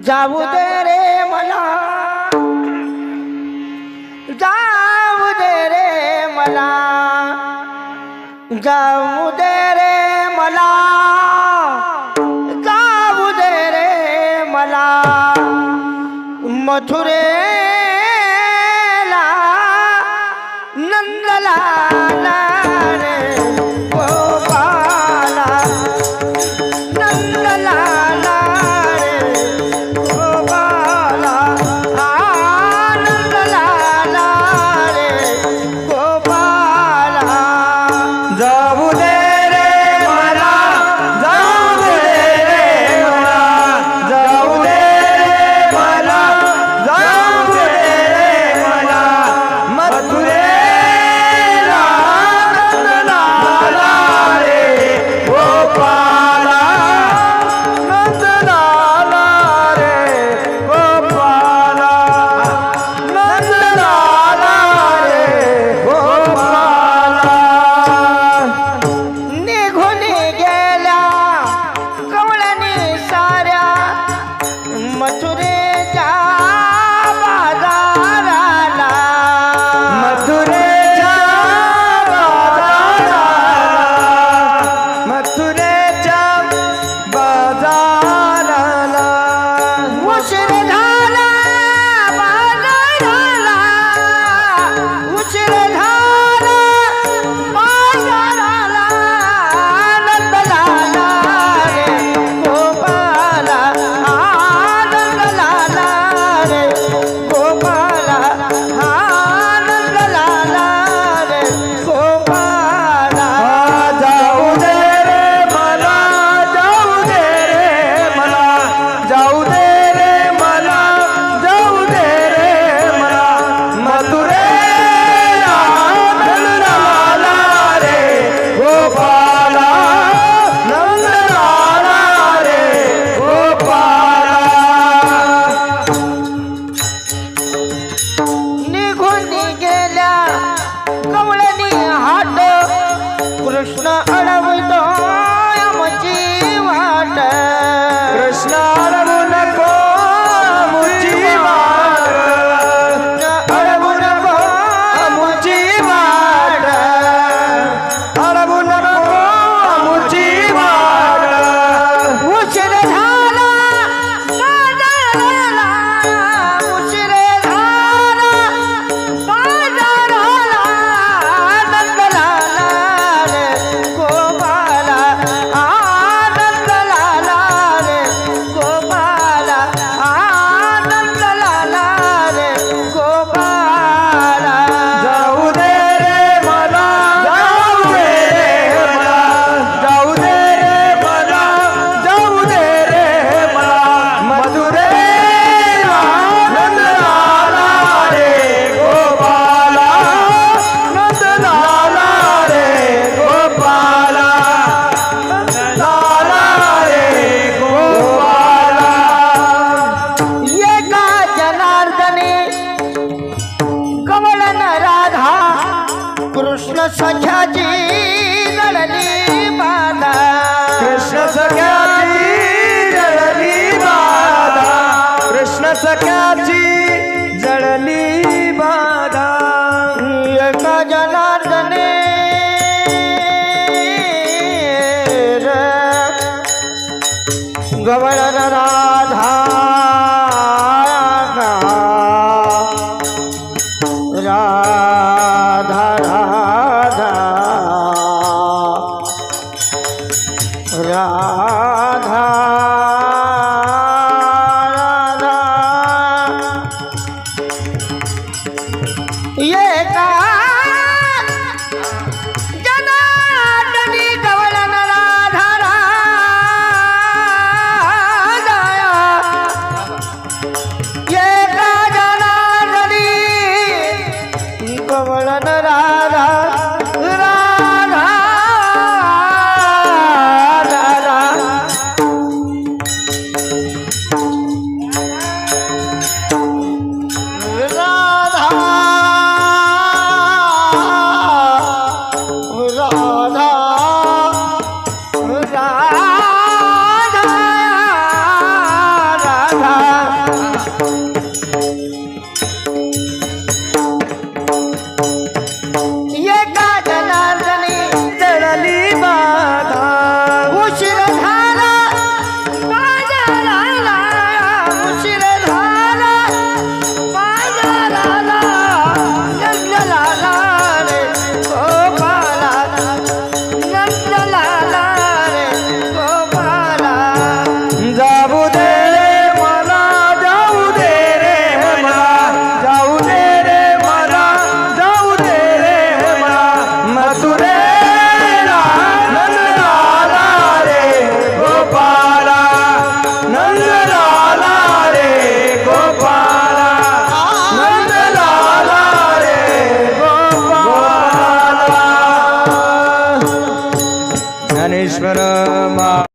जाऊ दे रे मला, जाऊ दे रे मला, जाऊ दे रे मला, जाऊ दे रे मला मथुरेला नंदलाला रे गोपाला, नंदलाला रे गोपाला, नंदलाला रे गोपाला. जाऊ दे रे मला, जाऊ दे रे मला, जाऊ दे रे मला, जाऊ दे रे मला मथुरेला नंदलाला रे गोपाला, नंदलाला रे गोपाला, नंदलाला रे गोपाला. निघून गेल्या कवळणी साऱ्या मथुरेच्या बाजाराला, मथुरेच्या बाजाराला, मथुरेच्या बाजाराला. उशीर झाला बाजाराला, उशीर झाला बाजाराला, नंदलाला रे गोपाला, नंदलाला रे गोपाला, नंदलाला रे गोपाला. जाऊ दे रे मला, जाऊ दे रे मला, जाऊ दे रे मला, जाऊ दे रे मला मथुरेला नंदलाला रे गोपाला, नंदलाला रे गोपाला. निघून गेल्या कवळणी हाट, कृष्ण अडवतो आमची वाट, कृष्ण अडवू नको आमुची वाट, अडवू नको आमुची वाट, अडवू नको आमुची वाट. उशीर झाला बाजाराला, उशीर झाला बाजाराला, नंदलाला रे गोपाला, नंदलाला रे गोपाला, नंदलाला रे गोपाला. जाऊ दे रे मला, जाऊ दे रे मला, जाऊ दे रे मला, जाऊ दे रे मला मथुरेला नंदलाला रे गोपाला, नंदलाला रे गोपाला, नंदलाला रे गोपाला. एका जनार्दने कमलन राधा, कृष्ण सख्याची जळली बाधा, कृष्ण सख्याची जळली बाधा, कृष्ण सख्याची जळली बाधा. एका जनार्दने गवळण राधा, राधा राधा राधा